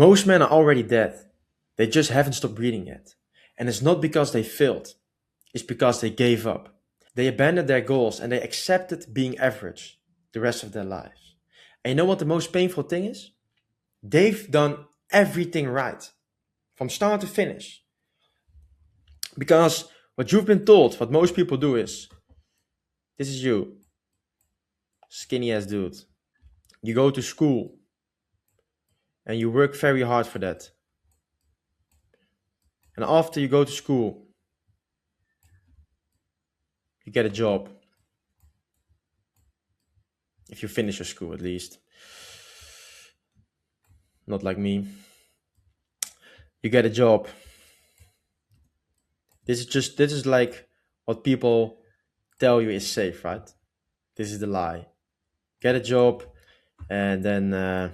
Most men are already dead. They just haven't stopped breathing yet. And it's not because they failed, it's because they gave up. They abandoned their goals and they accepted being average the rest of their lives. And you know what the most painful thing is? They've done everything right from start to finish. Because what you've been told, what most people do is, this is you, skinny ass dude. You go to school and you work very hard for that. And after you go to school, you get a job. If you finish your school, at least. Not like me. You get a job. This is like what people tell you is safe, right? This is the lie. Get a job, and then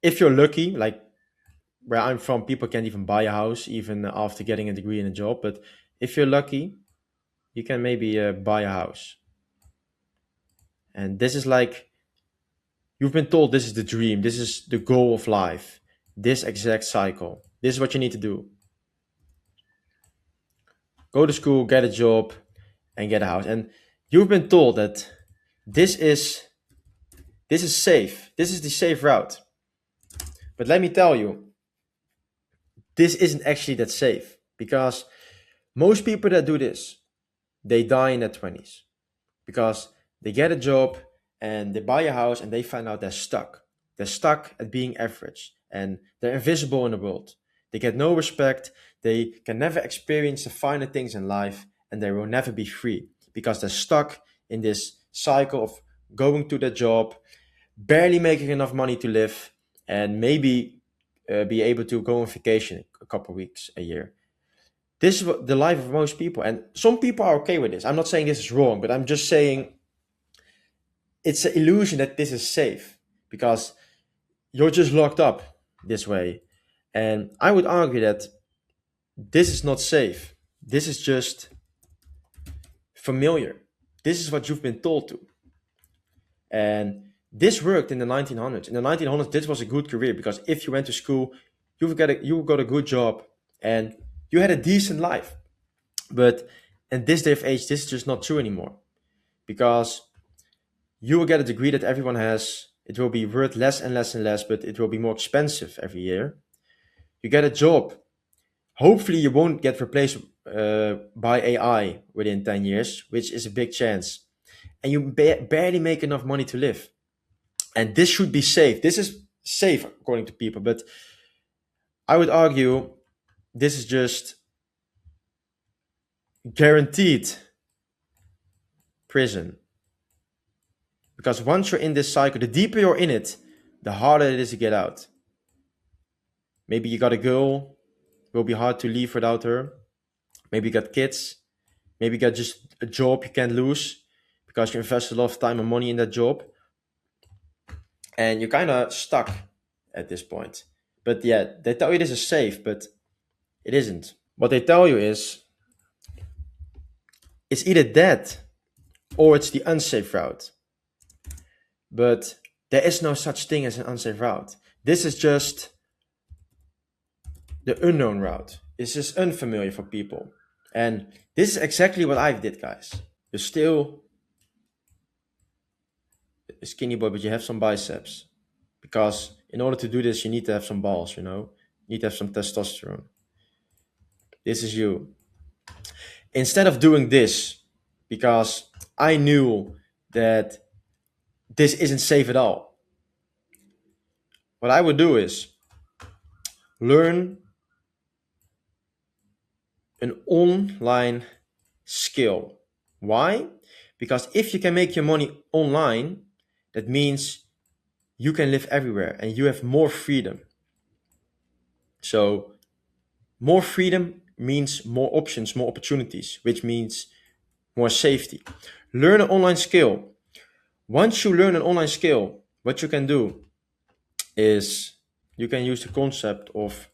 if you're lucky, like where I'm from, people can't even buy a house even after getting a degree in a job. But if you're lucky, you can maybe buy a house. And this is like, you've been told this is the dream, this is the goal of life, this exact cycle. This is what you need to do. Go to school, get a job, and get a house. And you've been told that this is safe. This is the safe route. But let me tell you, this isn't actually that safe, because most people that do this, they die in their 20s because they get a job and they buy a house and they find out they're stuck. They're stuck at being average and they're invisible in the world. They get no respect. They can never experience the finer things in life, and they will never be free because they're stuck in this cycle of going to their job, barely making enough money to live, and maybe be able to go on vacation a couple of weeks a year. This is the life of most people, and some people are okay with this. I'm not saying this is wrong, but I'm just saying it's an illusion that this is safe because you're just locked up this way. And I would argue that this is not safe. This is just familiar. This is what you've been told to. And this worked in the 1900s. In the 1900s, this was a good career because if you went to school, you got a good job and you had a decent life. But in this day of age, this is just not true anymore, because you will get a degree that everyone has. It will be worth less and less and less, but it will be more expensive every year. You get a job. Hopefully you won't get replaced by AI within 10 years, which is a big chance. And you barely make enough money to live. And this should be safe. This is safe according to people, but I would argue this is just guaranteed prison. Because once you're in this cycle, the deeper you're in it, the harder it is to get out. Maybe you got a girl, it will be hard to leave without her. Maybe you got kids. Maybe you got just a job you can't lose because you invest a lot of time and money in that job. And you're kind of stuck at this point. But yeah, they tell you this is safe, but it isn't. What they tell you is it's either that or it's the unsafe route. But there is no such thing as an unsafe route. This is just the unknown route. This is unfamiliar for people. And this is exactly what I did, guys. You're still a skinny boy, but you have some biceps. Because in order to do this, you need to have some balls, you know? You need to have some testosterone. This is you. Instead of doing this, because I knew that this isn't safe at all, what I would do is learn an online skill. Why? Because if you can make your money online, that means you can live everywhere and you have more freedom. So more freedom means more options, more opportunities, which means more safety. Learn an online skill. Once you learn an online skill, what you can do is you can use the concept of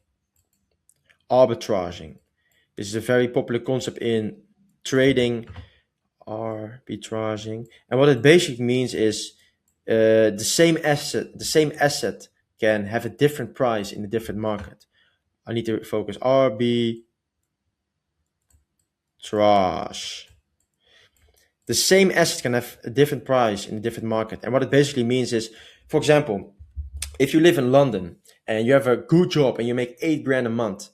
arbitraging. This is a very popular concept in trading, arbitraging. And what it basically means is the same asset can have a different price in a different market. I need to focus arbitrage. The same asset can have a different price in a different market. And what it basically means is, for example, if you live in London and you have a good job and you make 8 grand a month,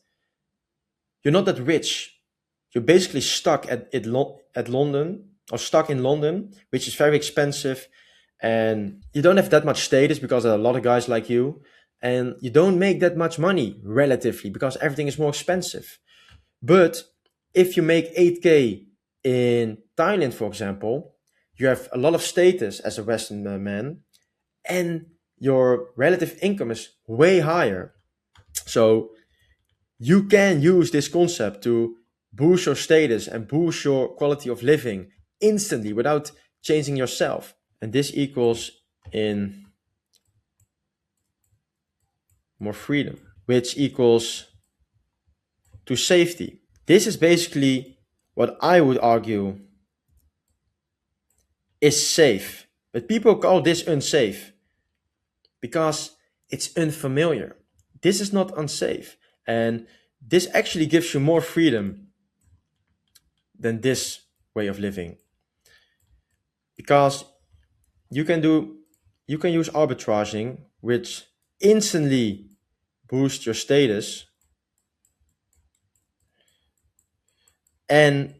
you're not that rich. You're basically stuck at London, or stuck in London, which is very expensive, and you don't have that much status because there are a lot of guys like you, and you don't make that much money relatively because everything is more expensive. But if you make 8K in Thailand, for example, you have a lot of status as a Western man, and your relative income is way higher. So you can use this concept to boost your status and boost your quality of living instantly without changing yourself. And this equals in more freedom, which equals to safety. This is basically what I would argue is safe. But people call this unsafe because it's unfamiliar. This is not unsafe. And this actually gives you more freedom than this way of living. Because you can use arbitraging, which instantly boosts your status, and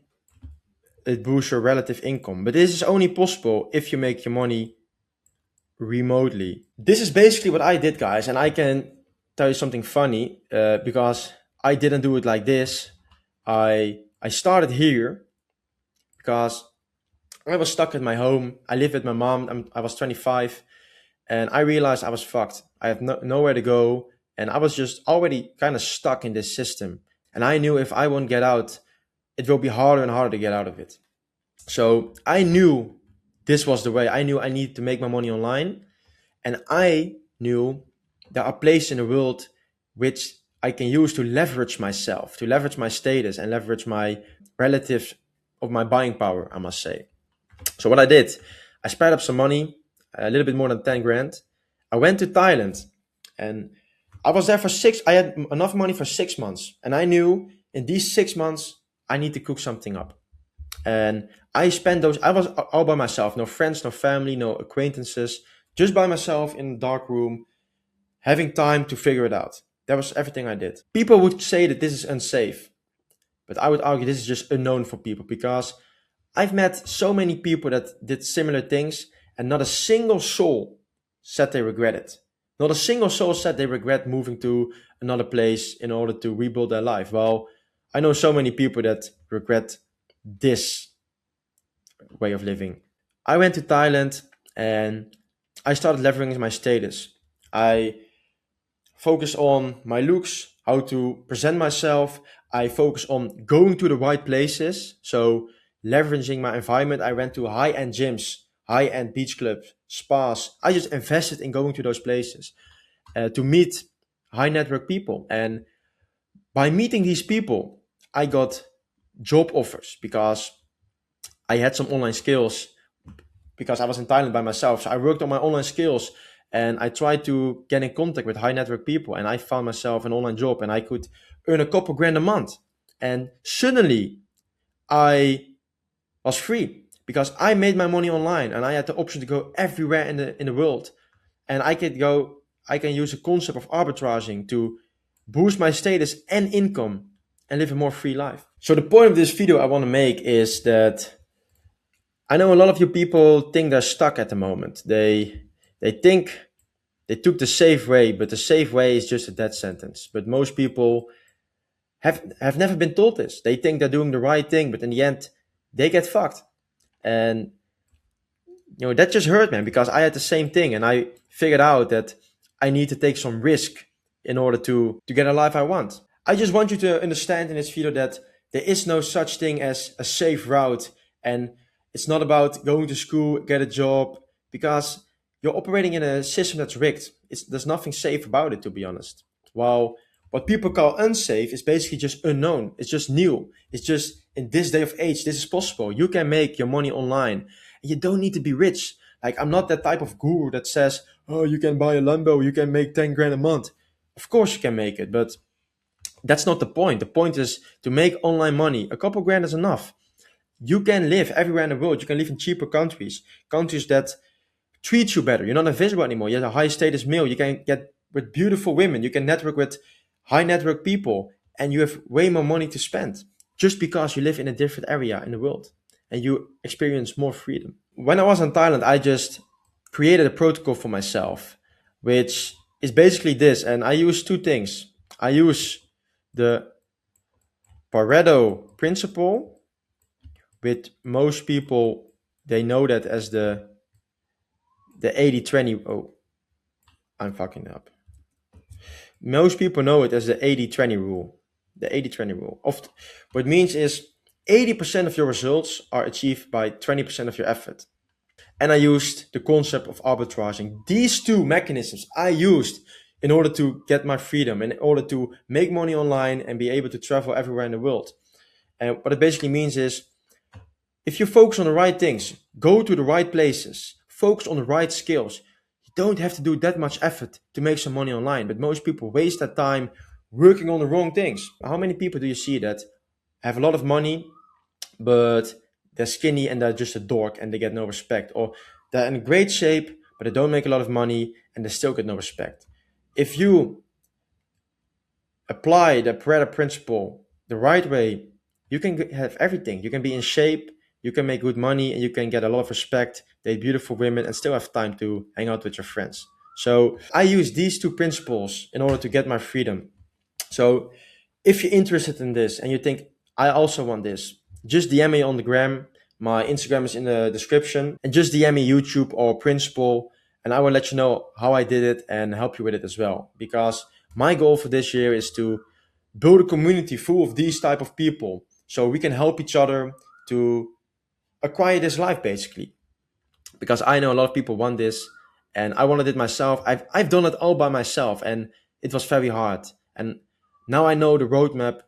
it boosts your relative income. But this is only possible if you make your money remotely. This is basically what I did, guys, and I can tell you something funny because I didn't do it like this. I started here because I was stuck at my home. I lived with my mom. I was 25, and I realized I was fucked. I have nowhere to go, and I was just already kind of stuck in this system. And I knew if I won't get out, it will be harder and harder to get out of it. So I knew this was the way. I knew I needed to make my money online, and I knew there are places in the world which I can use to leverage myself, to leverage my status, and leverage my relatives of my buying power, I must say. So what I did, I spread up some money, a little bit more than 10 grand. I went to Thailand, and I was there I had enough money for 6 months. And I knew in these 6 months, I need to cook something up. And I was all by myself, no friends, no family, no acquaintances, just by myself in a dark room, having time to figure it out. That was everything I did. People would say that this is unsafe, but I would argue this is just unknown for people because I've met so many people that did similar things, and not a single soul said they regret it. Not a single soul said they regret moving to another place in order to rebuild their life. Well, I know so many people that regret this way of living. I went to Thailand and I started leveraging my status. I focus on my looks, how to present myself. I focus on going to the right places. So leveraging my environment, I went to high-end gyms, high-end beach clubs, spas. I just invested in going to those places to meet high network people. And by meeting these people, I got job offers because I had some online skills because I was in Thailand by myself. So I worked on my online skills and I tried to get in contact with high network people, and I found myself an online job and I could earn a couple grand a month. And suddenly I was free because I made my money online and I had the option to go everywhere in the world. And I can use a concept of arbitraging to boost my status and income and live a more free life. So the point of this video I want to make is that I know a lot of you people think they're stuck at the moment. They think they took the safe way, but the safe way is just a death sentence. But most people have never been told this. They think they're doing the right thing, but in the end, they get fucked. And that just hurt, man, because I had the same thing, and I figured out that I need to take some risk in order to get a life I want. I just want you to understand in this video that there is no such thing as a safe route, and it's not about going to school, get a job, because you're operating in a system that's rigged. There's nothing safe about it, to be honest. While what people call unsafe is basically just unknown. It's just new. It's just in this day of age, this is possible. You can make your money online. And you don't need to be rich. Like, I'm not that type of guru that says, oh, you can buy a Lambo, you can make 10 grand a month. Of course you can make it, but that's not the point. The point is to make online money. A couple grand is enough. You can live everywhere in the world. You can live in cheaper countries, countries that treat you better. You're not invisible anymore. You're a high status male. You can get with beautiful women. You can network with high network people, and you have way more money to spend just because you live in a different area in the world and you experience more freedom. When I was in Thailand, I just created a protocol for myself, which is basically this. And I use two things. I use the Pareto principle, with most people, they know that as the 80-20. Oh, I'm fucking up. Most people know it as the 80-20 rule. The 80-20 rule. What it means is 80% of your results are achieved by 20% of your effort. And I used the concept of arbitraging. These two mechanisms I used in order to get my freedom, in order to make money online and be able to travel everywhere in the world. And what it basically means is, if you focus on the right things, go to the right places, focus on the right skills, you don't have to do that much effort to make some money online. But most people waste that time working on the wrong things. How many people do you see that have a lot of money, but they're skinny and they're just a dork and they get no respect? Or they're in great shape, but they don't make a lot of money and they still get no respect. If you apply the Pareto principle the right way, you can have everything. You can be in shape, you can make good money, and you can get a lot of respect, date beautiful women, and still have time to hang out with your friends. So I use these two principles in order to get my freedom. So if you're interested in this and you think, I also want this, just DM me on the gram. My Instagram is in the description. And just DM me YouTube or Principle, and I will let you know how I did it and help you with it as well. Because my goal for this year is to build a community full of these type of people so we can help each other to acquire this life, basically. Because I know a lot of people want this, and I wanted it myself. I've done it all by myself, and it was very hard. And now I know the roadmap.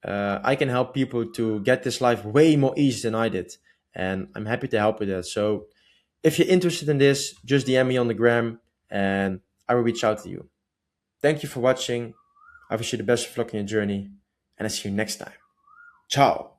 I can help people to get this life way more easy than I did, and I'm happy to help with that. So if you're interested in this, just DM me on the gram, and I will reach out to you. Thank you for watching. I wish you the best of luck in your journey, and I see you next time. Ciao.